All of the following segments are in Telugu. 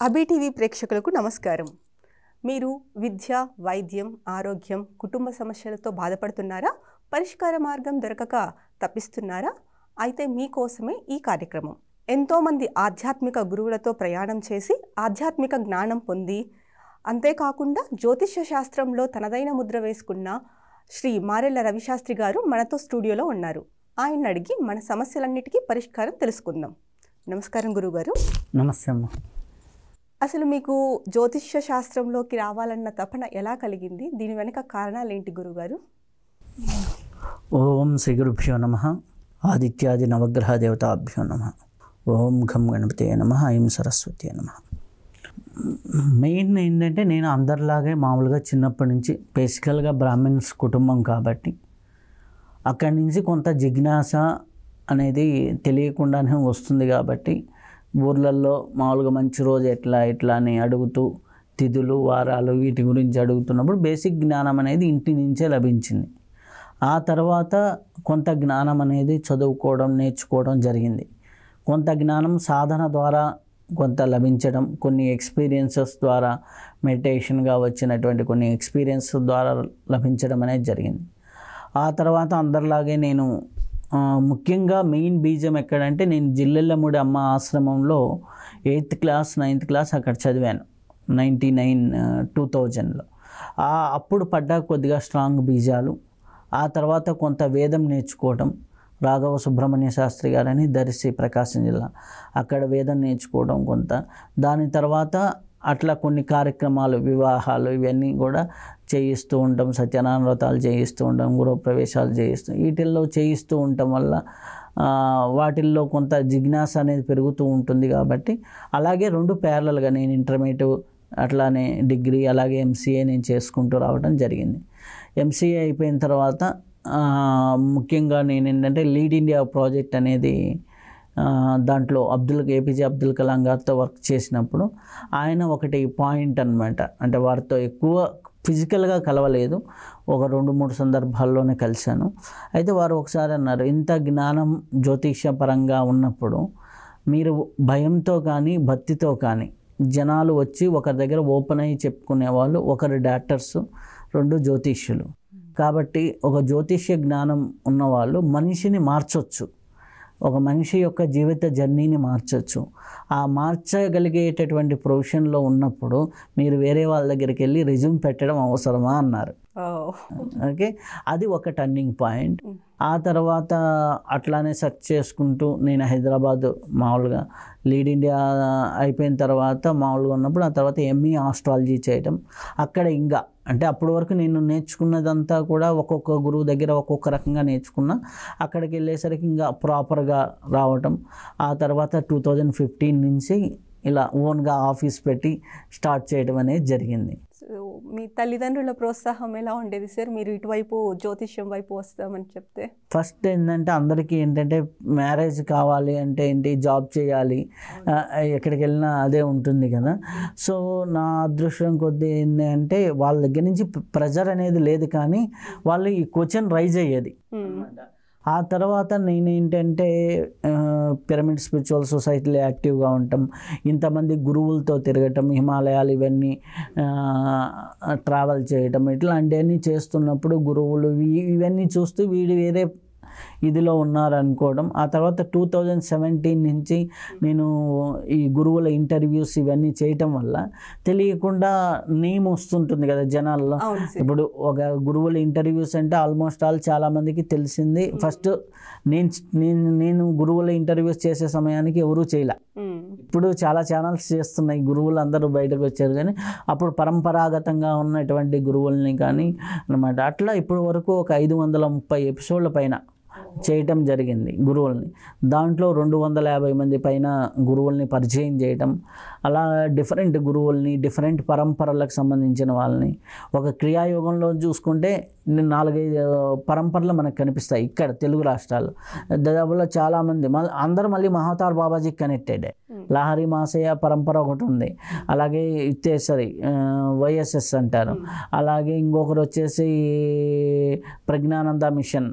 అబిటీవీ ప్రేక్షకులకు నమస్కారం. మీరు విద్య, వైద్యం, ఆరోగ్యం, కుటుంబ సమస్యలతో బాధపడుతున్నారా? పరిష్కార మార్గం దొరకక తప్పిస్తున్నారా? అయితే మీకోసమే ఈ కార్యక్రమం. ఎంతోమంది ఆధ్యాత్మిక గురువులతో ప్రయాణం చేసి ఆధ్యాత్మిక జ్ఞానం పొంది, అంతేకాకుండా జ్యోతిష్య శాస్త్రంలో తనదైన ముద్ర వేసుకున్న శ్రీ మారెళ్ళ రవిశాస్త్రి గారు మనతో స్టూడియోలో ఉన్నారు. ఆయన అడిగి మన సమస్యలన్నిటికీ పరిష్కారం తెలుసుకుందాం. నమస్కారం గురువుగారు. నమస్తే అమ్మ. అసలు మీకు జ్యోతిష్య శాస్త్రంలోకి రావాలన్న తపన ఎలా కలిగింది? దీని వెనుక కారణాలు ఏంటి గురుగారు? ఓం శ్రీ గురుభ్యో నమః. ఆదిత్యాది నవగ్రహ దేవతాభ్యో నమః. ఓం ఘం గణపతే నమః. ఐం సరస్వతి నమః. మెయిన్ ఏంటంటే నేను అందరిలాగే మామూలుగా చిన్నప్పటి నుంచి బేసికల్గా బ్రాహ్మిన్స్ కుటుంబం కాబట్టి అక్కడి నుంచి కొంత జిజ్ఞాస అనేది తెలియకుండానే వస్తుంది. కాబట్టి ఊర్లల్లో మామూలుగా మంచి రోజు ఎట్లా అని అడుగుతూ తిథులు వారాలు వీటి గురించి అడుగుతున్నప్పుడు బేసిక్ జ్ఞానం అనేది ఇంటి నుంచే లభించింది. ఆ తర్వాత కొంత జ్ఞానం అనేది చదువుకోవడం నేర్చుకోవడం జరిగింది. కొంత జ్ఞానం సాధన ద్వారా కొంత లభించడం, కొన్ని ఎక్స్పీరియన్సెస్ ద్వారా మెడిటేషన్గా వచ్చినటువంటి కొన్ని ఎక్స్పీరియన్స్ ద్వారా లభించడం అనేది జరిగింది. ఆ తర్వాత అందరిలాగే నేను ముఖ్యంగా మెయిన్ బీజం ఎక్కడంటే నేను జిల్లెళ్ళముడి అమ్మ ఆశ్రమంలో 8th క్లాస్ 9th క్లాస్ అక్కడ చదివాను 2000లో. అప్పుడు పడ్డా కొద్దిగా స్ట్రాంగ్ బీజాలు. ఆ తర్వాత కొంత వేదం నేర్చుకోవడం, రాఘవ సుబ్రహ్మణ్య శాస్త్రి గారని దర్శి ప్రకాశం జిల్లా, అక్కడ వేదం నేర్చుకోవడం కొంత. దాని తర్వాత అట్లా కొన్ని కార్యక్రమాలు, వివాహాలు ఇవన్నీ కూడా చేయిస్తూ ఉంటాం, సత్యనారాయణ వ్రతాలు చేయిస్తూ ఉంటాం, గృహప్రవేశాలు వీటిల్లో చేయిస్తూ ఉండటం వల్ల వాటిల్లో కొంత జిజ్ఞాస అనేది పెరుగుతూ ఉంటుంది. కాబట్టి అలాగే రెండు ప్యారలల్గా నేను ఇంటర్మీడియట్ అట్లానే డిగ్రీ అలాగే ఎంసీఏ నేను చేసుకుంటూ రావడం జరిగింది. ఎంసీఏ అయిపోయిన తర్వాత ముఖ్యంగా నేను ఏంటంటే లీడ్ ఇండియా ప్రాజెక్ట్ అనేది దాంట్లో ఏపీజే అబ్దుల్ కలాం గారితో వర్క్ చేసినప్పుడు ఆయన ఒకటి పాయింట్ అనమాట, అంటే వారితో ఎక్కువ ఫిజికల్గా కలవలేదు, ఒక 2-3 సందర్భాల్లోనే కలిశాను. అయితే వారు ఒకసారి అన్నారు, ఇంత జ్ఞానం జ్యోతిష్య పరంగా ఉన్నప్పుడు మీరు భయంతో కానీ భక్తితో కానీ జనాలు వచ్చి ఒకరి దగ్గర ఓపెన్ అయ్యి చెప్పుకునేవాళ్ళు, ఒకరు డాక్టర్స్, 2 జ్యోతిష్యులు. కాబట్టి ఒక జ్యోతిష్య జ్ఞానం ఉన్నవాళ్ళు మనిషిని మార్చొచ్చు, ఒక మనిషి యొక్క జీవిత జర్నీని మార్చవచ్చు. ఆ మార్చగలిగేటటువంటి ప్రొఫెషన్లో ఉన్నప్పుడు మీరు వేరే వాళ్ళ దగ్గరికి వెళ్ళి రెజ్యూమ్ పెట్టడం అవసరమా అన్నారు. ఓకే, అది ఒక టర్నింగ్ పాయింట్. ఆ తర్వాత అట్లానే సెర్చ్ చేసుకుంటూ నేను హైదరాబాద్ మామూలుగా లీడ్ ఇండియా అయిపోయిన తర్వాత మామూలుగా ఉన్నప్పుడు ఆ తర్వాత ఎంఈ ఆస్ట్రాలజీ చేయటం. అక్కడ ఇంకా అంటే అప్పటి వరకు నేను నేర్చుకున్నదంతా కూడా ఒక్కొక్క గురువు దగ్గర ఒక్కొక్క రకంగా నేర్చుకున్నా. అక్కడికి వెళ్ళేసరికి ఇంకా ప్రాపర్గా రావటం. ఆ తర్వాత 2015 నుంచి ఇలా ఓన్గా ఆఫీస్ పెట్టి స్టార్ట్ చేయడం అనేది జరిగింది. మీ తల్లిదండ్రుల ప్రోత్సాహం ఎలా ఉండేది సార్? మీరు ఇటువైపు జ్యోతిష్యం వైపు వస్తామని చెప్తే ఫస్ట్ ఏంటంటే అందరికీ ఏంటంటే మ్యారేజ్ కావాలి అంటే ఏంటి, జాబ్ చేయాలి, ఎక్కడికి వెళ్ళినా అదే ఉంటుంది కదా. సో నా అదృష్టం కొద్దీ ఏంటంటే వాళ్ళ దగ్గర నుంచి ప్రెజర్ అనేది లేదు, కానీ వాళ్ళు ఈ క్వశ్చన్ రైజ్ అయ్యేది. ఆ తర్వాత నేనేంటంటే పిరమిడ్ స్పిరిచువల్ సొసైటీలో యాక్టివ్గా ఉండటం, ఇంతమంది గురువులతో తిరగటం, హిమాలయాలు ఇవన్నీ ట్రావెల్ చేయటం, ఇట్లాంటివన్నీ చేస్తున్నప్పుడు గురువులు ఇవన్నీ చూస్తూ వీడు వేరే ఇదిలో ఉన్నారనుకోవడం. ఆ తర్వాత 2017 నుంచి నేను ఈ గురువుల ఇంటర్వ్యూస్ ఇవన్నీ చేయటం వల్ల నేను నేమ్ వస్తుంటుంది కదా జనాల్లో. ఇప్పుడు ఒక గురువుల ఇంటర్వ్యూస్ అంటే ఆల్మోస్ట్ చాలామందికి తెలిసింది. ఫస్ట్ నేను గురువుల ఇంటర్వ్యూస్ చేసే సమయానికి ఎవరూ చేయలే. ఇప్పుడు చాలా ఛానల్స్ చేస్తున్నాయి, గురువులు అందరూ బయటకు వచ్చారు, కానీ అప్పుడు పరంపరాగతంగా ఉన్నటువంటి గురువుల్ని కానీ అనమాట. అట్లా ఇప్పటి వరకు ఒక 530 ఎపిసోడ్ల పైన చేయటం జరిగింది గురువుల్ని. దాంట్లో 250 మంది పైన గురువుల్ని పరిచయం చేయటం, అలా డిఫరెంట్ గురువుల్ని డిఫరెంట్ పరంపరలకు సంబంధించిన వాళ్ళని. ఒక క్రియాయోగంలో చూసుకుంటే 4-5 పరంపరలు మనకు కనిపిస్తాయి ఇక్కడ తెలుగు రాష్ట్రాల్లో. దాదాపులో చాలామంది అందరూ మళ్ళీ మహావతార్ బాబాజీకి కనెక్టెడ్. లహరి మాసయ్య పరంపర ఒకటి ఉంది, అలాగే ఇత్తేసరి వైఎస్ఎస్ అంటారు, అలాగే ఇంకొకరు వచ్చేసి ప్రజ్ఞానంద మిషన్,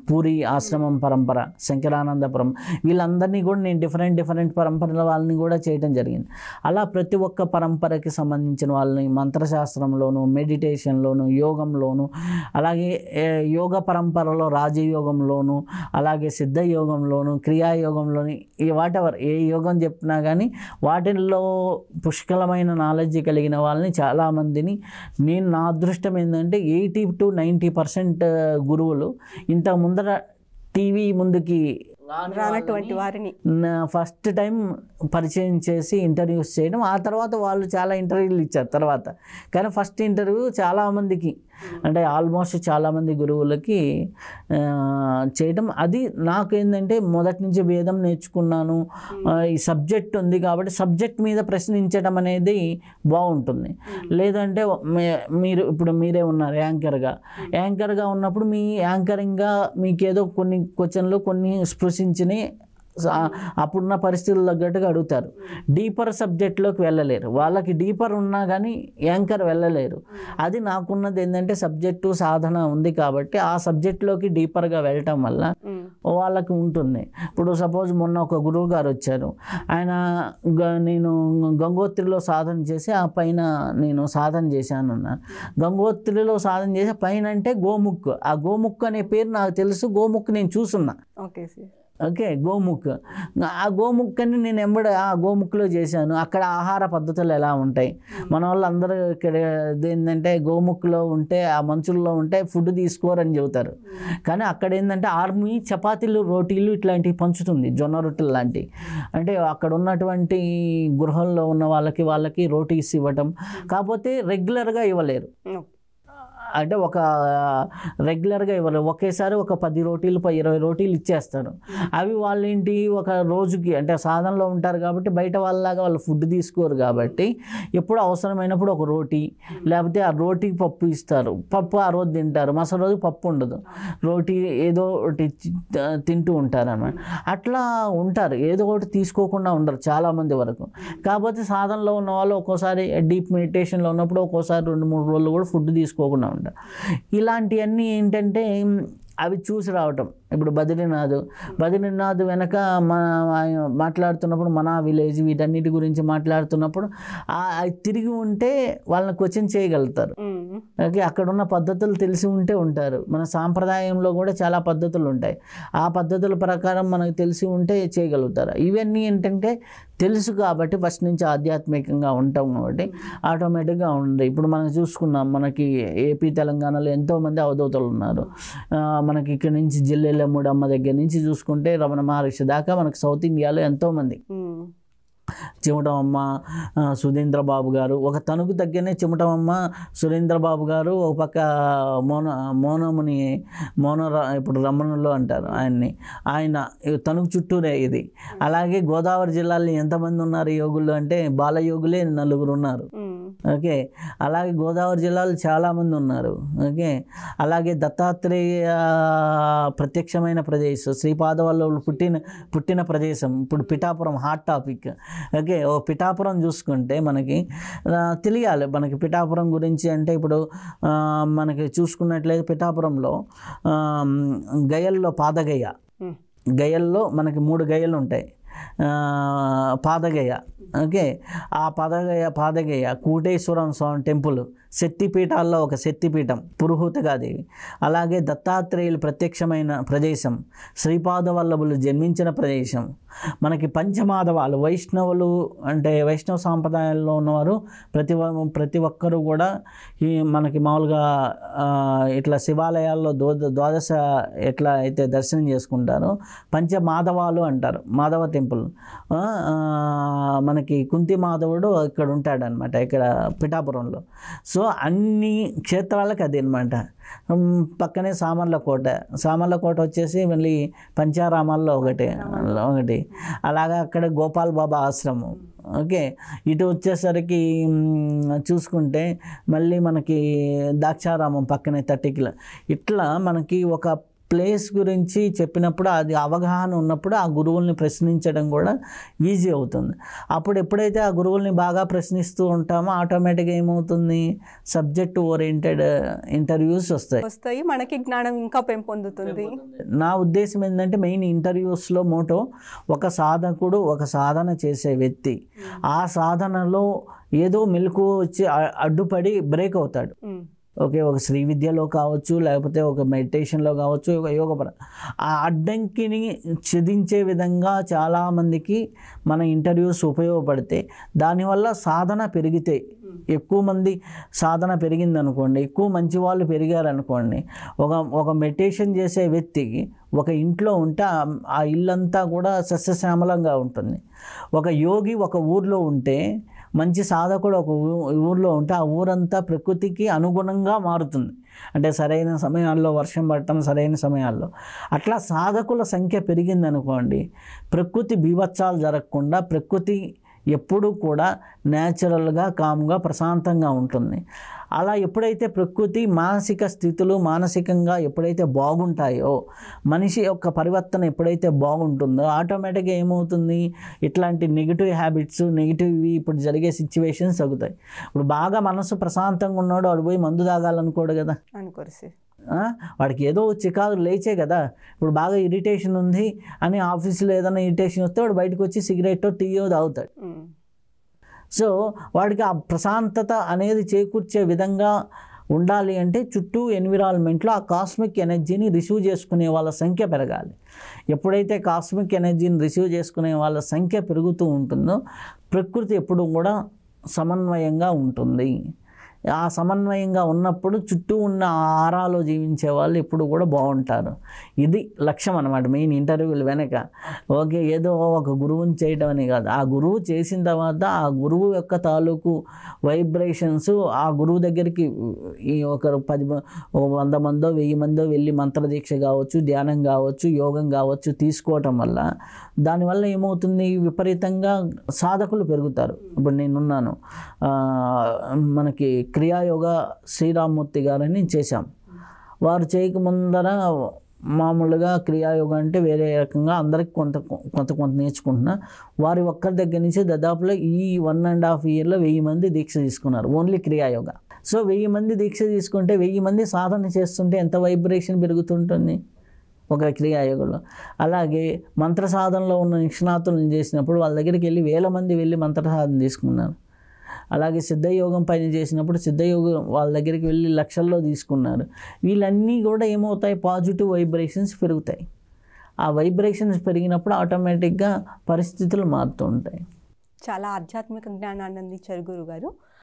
పూరి ఆశ్రమం పరంపర, శంకరానందపురం, వీళ్ళందరినీ కూడా నేను డిఫరెంట్ పరంపరల వాళ్ళని కూడా చేయడం జరిగింది. అలా ప్రతి ఒక్క పరంపరకి సంబంధించిన వాళ్ళని మంత్రశాస్త్రంలోను, మెడిటేషన్లోను, యోగంలోను, అలాగే యోగ పరంపరలో రాజయోగంలోను, అలాగే సిద్ధ యోగంలోను, క్రియాయోగంలోని వాటెవర్ ఏ యోగం చెప్పినా కానీ వాటిల్లో పుష్కలమైన నాలెడ్జ్ కలిగిన వాళ్ళని చాలామందిని నా అదృష్టం ఏంటంటే 80 to 90% గురువులు ఇంత ముందర టీవీ ముందుకి రానటువంటి వారిని ఫస్ట్ టైం పరిచయం చేసి ఇంటర్వ్యూస్ చేయడం, ఆ తర్వాత వాళ్ళు చాలా ఇంటర్వ్యూలు ఇచ్చారు తర్వాత. కానీ ఫస్ట్ ఇంటర్వ్యూ చాలామందికి అంటే ఆల్మోస్ట్ చాలామంది గురువులకి చేయడం. అది నాకు ఏంటంటే మొదటి నుంచి వేదం నేర్చుకున్నాను, ఈ సబ్జెక్ట్ ఉంది కాబట్టి సబ్జెక్ట్ మీద ప్రశ్నించడం అనేది బాగుంటుంది. లేదంటే ఇప్పుడు మీరే ఉన్నారు యాంకర్గా ఉన్నప్పుడు మీ యాంకరింగ్గా మీకేదో కొన్ని క్వశ్చన్లు కొన్ని స్పృశించినవి అప్పుడున్న పరిస్థితులు తగ్గట్టుగా అడుగుతారు. డీపర్ సబ్జెక్ట్లోకి వెళ్ళలేరు, వాళ్ళకి డీపర్ ఉన్నా కానీ యాంకర్ వెళ్ళలేరు. అది నాకున్నది ఏంటంటే సబ్జెక్టు సాధన ఉంది కాబట్టి ఆ సబ్జెక్ట్లోకి డీపర్గా వెళ్ళటం వల్ల వాళ్ళకి ఉంటుంది. ఇప్పుడు సపోజ్ మొన్న ఒక గురువు గారు వచ్చారు, ఆయన నేను గంగోత్రిలో సాధన చేసి ఆ పైన నేను సాధన చేశాను అన్నారు. గంగోత్రిలో సాధన చేసి పైన అంటే గోముఖ్, ఆ గోముఖ్ అనే పేరు నాకు తెలుసు, గోముఖ్ నేను చూసున్నా. ఓకే గోముఖ్, ఆ గోముఖ్ అని నేను ఆ గోముఖ్లో చేశాను. అక్కడ ఆహార పద్ధతులు ఎలా ఉంటాయి, మన వాళ్ళు అందరూ ఇక్కడ ఏంటంటే గోముఖ్లో ఉంటే ఆ మంచుల్లో ఉంటే ఫుడ్ తీసుకోరని చెబుతారు. కానీ అక్కడ ఏంటంటే ఆర్మీ చపాతీలు రోటీలు ఇట్లాంటివి పంచుతుంది, జొన్న రొట్టెలు లాంటివి. అంటే అక్కడ ఉన్నటువంటి గృహంలో ఉన్న వాళ్ళకి రోటీస్ ఇవ్వటం, కాకపోతే రెగ్యులర్గా ఇవ్వలేరు. అంటే ఒక రెగ్యులర్గా ఇవ్వరు, ఒకేసారి ఒక 10 రోటీలు 20 రోటీలు ఇచ్చేస్తారు. అవి వాళ్ళు ఏంటి ఒక రోజుకి అంటే సాధనలో ఉంటారు కాబట్టి బయట వాళ్ళలాగా వాళ్ళు ఫుడ్ తీసుకోరు కాబట్టి ఎప్పుడు అవసరమైనప్పుడు ఒక రోటీ, లేకపోతే ఆ రోటీకి పప్పు ఇస్తారు, పప్పు ఆ రోజు తింటారు, మరుసటి రోజు పప్పు ఉండదు, రోటీ ఏదో ఒకటి తింటూ ఉంటారు అన్నమాట. అట్లా ఉంటారు, ఏదో ఒకటి తీసుకోకుండా ఉండరు చాలామంది వరకు. కాకపోతే సాధనలో ఉన్న వాళ్ళు ఒక్కోసారి డీప్ మెడిటేషన్లో ఉన్నప్పుడు ఒక్కోసారి 2-3 రోజులు కూడా ఫుడ్ తీసుకోకుండా ఉంటారు. ఇలాంటివన్నీ ఏంటంటే అవి చూసి రావటం. ఇప్పుడు బద్రీనాథ్ వెనక మాట్లాడుతున్నప్పుడు మన విలేజ్ వీటన్నిటి గురించి మాట్లాడుతున్నప్పుడు తిరిగి ఉంటే వాళ్ళని క్వశ్చన్ చేయగలుగుతారు. ఓకే, అక్కడ ఉన్న పద్ధతులు తెలిసి ఉంటారు. మన సాంప్రదాయంలో కూడా చాలా పద్ధతులు ఉంటాయి, ఆ పద్ధతుల ప్రకారం మనకు తెలిసి ఉంటే చేయగలుగుతారు. ఇవన్నీ ఏంటంటే తెలుసు కాబట్టి ఫస్ట్ నుంచి ఆధ్యాత్మికంగా ఉంటాం కాబట్టి ఆటోమేటిక్గా ఉంది. ఇప్పుడు మనం చూసుకున్నాం, మనకి ఏపీ తెలంగాణలో ఎంతోమంది అవధూతలు ఉన్నారు. మనకి ఇక్కడ నుంచి జిల్లెళ్ళమ్మూడమ్మ దగ్గర నుంచి చూసుకుంటే రమణ మహర్షి దాకా మనకి సౌత్ ఇండియాలో ఎంతోమంది. చిమటమమ్మ, సుధీంద్రబాబు గారు, ఒక తణుకు దగ్గరనే చిమటమమ్మ, సురేంద్రబాబు గారు, ఒక పక్క మోనముని ఇప్పుడు రమణుల్లో అంటారు ఆయన తణుకు చుట్టూరే ఇది. అలాగే గోదావరి జిల్లాలో ఎంతమంది ఉన్నారు యోగులు అంటే బాలయోగులే 4 ఉన్నారు. ఓకే, అలాగే గోదావరి జిల్లాలో చాలామంది ఉన్నారు. ఓకే, అలాగే దత్తాత్రేయ ప్రత్యక్షమైన ప్రదేశం, శ్రీపాదవల్లభులు పుట్టిన ప్రదేశం ఇప్పుడు పిఠాపురం హాట్ టాపిక్. ఓకే, ఓ పిఠాపురం చూసుకుంటే మనకి తెలియాలి, మనకి పిఠాపురం గురించి అంటే ఇప్పుడు మనకి చూసుకున్నట్లయితే పిఠాపురంలో గయల్లో గయల్లో మనకి 3 గయలు ఉంటాయి. పాదగయ, ఓకే, ఆ పాదగయ కూటేశ్వరం స్వామి టెంపుల్, శక్తిపీఠాల్లో ఒక శక్తిపీఠం పురుహూతగాదేవి, అలాగే దత్తాత్రేయులు ప్రత్యక్షమైన ప్రదేశం, శ్రీపాదవల్లభులు జన్మించిన ప్రదేశం, మనకి పంచమాధవాలు వైష్ణవులు అంటే వైష్ణవ సాంప్రదాయంలో ఉన్నవారు ప్రతి ఒక్కరూ కూడా ఈ మనకి మామూలుగా ఇట్లా శివాలయాల్లో ద్వాదశ ఎట్లా అయితే దర్శనం చేసుకుంటారో పంచమాధవాలు అంటారు, మాధవ టెంపుల్. మనకి కుంతి మాధవుడు ఇక్కడ ఉంటాడనమాట ఇక్కడ పిఠాపురంలో. సో అన్ని క్షేత్రాలకు అది అనమాట. పక్కనే సామర్లకోట వచ్చేసి మళ్ళీ పంచారామాల్లో ఒకటి. అలాగా అక్కడ గోపాల్ బాబా ఆశ్రమం, ఓకే, ఇటు వచ్చేసరికి చూసుకుంటే మళ్ళీ మనకి ద్రాక్షారామం పక్కనే 30 ఇట్లా మనకి ఒక ప్లేస్ గురించి చెప్పినప్పుడు అది అవగాహన ఉన్నప్పుడు ఆ గురువుల్ని ప్రశ్నించడం కూడా ఈజీ అవుతుంది. అప్పుడు ఎప్పుడైతే ఆ గురువుల్ని బాగా ప్రశ్నిస్తూ ఉంటామో ఆటోమేటిక్గా ఏమవుతుంది, సబ్జెక్ట్ ఓరియంటెడ్ ఇంటర్వ్యూస్ వస్తాయి, మనకి జ్ఞానం ఇంకా పెంపొందుతుంది. నా ఉద్దేశం ఏంటంటే మెయిన్ ఇంటర్వ్యూస్లో మోటో ఒక సాధకుడు ఒక సాధన చేసే వ్యక్తి ఆ సాధనలో ఏదో మెలకువ వచ్చి అడ్డుపడి బ్రేక్ అవుతాడు. ఓకే, ఒక శ్రీ విద్యలో కావచ్చు, లేకపోతే ఒక మెడిటేషన్లో కావచ్చు, ఒక యోగపర ఆ అడ్డంకిని ఛేదించే విధంగా చాలామందికి మన ఇంటర్వ్యూస్ ఉపయోగపడితే దానివల్ల సాధన పెరిగితే ఎక్కువ మంది సాధన పెరిగిందనుకోండి, ఎక్కువ మంచి వాళ్ళు పెరిగారనుకోండి, ఒక మెడిటేషన్ చేసే వ్యక్తికి ఒక ఇంట్లో ఉంటే ఆ ఇల్లంతా కూడా సస్యశ్యామలంగా ఉంటుంది. ఒక యోగి ఒక ఊర్లో ఉంటే, మంచి సాధకుడు ఒక ఊర్లో ఉంటే ఆ ఊరంతా ప్రకృతికి అనుగుణంగా మారుతుంది. అంటే సరైన సమయాల్లో వర్షం పడటం, సరైన సమయాల్లో అట్లా సాధకుల సంఖ్య పెరిగిందనుకోండి, ప్రకృతి బీభత్సాలు జరగకుండా ప్రకృతి ఎప్పుడూ కూడా న్యాచురల్గా కామ్గా ప్రశాంతంగా ఉంటుంది. అలా ఎప్పుడైతే ప్రకృతి మానసిక స్థితులు మానసికంగా ఎప్పుడైతే బాగుంటాయో, మనిషి యొక్క పరివర్తన ఎప్పుడైతే బాగుంటుందో ఆటోమేటిక్గా ఏమవుతుంది, ఇట్లాంటి నెగిటివ్ హ్యాబిట్స్ నెగిటివ్ ఇప్పుడు జరిగే సిచ్యువేషన్స్ తగ్గుతాయి. ఇప్పుడు బాగా మనసు ప్రశాంతంగా ఉన్నాడు, వాడు పోయి మందు తాగాలనుకోడు కదా, అనుకోరు. వాడికి ఏదో చికాకు లేచే కదా. ఇప్పుడు బాగా ఇరిటేషన్ ఉంది అని ఆఫీస్లో ఏదైనా ఇరిటేషన్ వస్తే వాడు బయటకు వచ్చి సిగరెట్టో టీయో తాగుతాడు. సో వాడికి ఆ ప్రశాంతత అనేది చేకూర్చే విధంగా ఉండాలి అంటే చుట్టూ ఎన్విరాన్మెంట్లో ఆ కాస్మిక్ ఎనర్జీని రిసీవ్ చేసుకునే వాళ్ళ సంఖ్య పెరగాలి. ఎప్పుడైతే కాస్మిక్ ఎనర్జీని రిసీవ్ చేసుకునే వాళ్ళ సంఖ్య పెరుగుతూ ఉంటుందో ప్రకృతి ఎప్పుడు కూడా సమన్వయంగా ఉంటుంది. ఆ సమన్వయంగా ఉన్నప్పుడు చుట్టూ ఉన్న ఆరాలో జీవించే వాళ్ళు ఎప్పుడు కూడా బాగుంటారు. ఇది లక్ష్యం అన్నమాట మెయిన్ ఇంటర్వ్యూలు వెనక. ఓకే, ఏదో ఒక గురువుని చేయడం అని కాదు, ఆ గురువు చేసిన తర్వాత ఆ గురువు యొక్క తాలూకు వైబ్రేషన్స్ ఆ గురువు దగ్గరికి ఒకరు 100 మందో 1000 మందో వెళ్ళి మంత్రదీక్ష కావచ్చు, ధ్యానం కావచ్చు, యోగం కావచ్చు తీసుకోవటం వల్ల దానివల్ల ఏమవుతుంది, విపరీతంగా సాధకులు పెరుగుతారు. ఇప్పుడు నేనున్నాను, మనకి క్రియాయోగ శ్రీరామ్మూర్తి గారని చేశాం. వారు చేయకముందర మామూలుగా క్రియాయోగం అంటే వేరే రకంగా అందరికి కొంత నేర్చుకుంటున్నా. వారి ఒక్కరి దగ్గర నుంచి దాదాపులో ఈ 1.5 ఇయర్లో 1000 మంది దీక్ష తీసుకున్నారు ఓన్లీ క్రియాయోగ. సో 1000 మంది దీక్ష తీసుకుంటే 1000 మంది సాధన చేస్తుంటే ఎంత వైబ్రేషన్ పెరుగుతుంటుంది ఒక క్రియాయోగంలో. అలాగే మంత్ర సాధనలో ఉన్న నిష్ణాతులను చేసినప్పుడు వాళ్ళ దగ్గరికి వెళ్ళి 1000 మంది వెళ్ళి మంత్ర సాధన తీసుకున్నారు. అలాగే సిద్ధయోగం పైన చేసినప్పుడు సిద్ధయోగం వాళ్ళ దగ్గరికి వెళ్ళి లక్షల్లో తీసుకున్నారు. వీళ్ళన్నీ కూడా ఏమవుతాయి, పాజిటివ్ వైబ్రేషన్స్ పెరుగుతాయి. ఆ వైబ్రేషన్స్ పెరిగినప్పుడు ఆటోమేటిక్గా పరిస్థితులు మారుతూ ఉంటాయి. చాలా ఆధ్యాత్మిక జ్ఞానాన్ని అందించారు గురుగారు.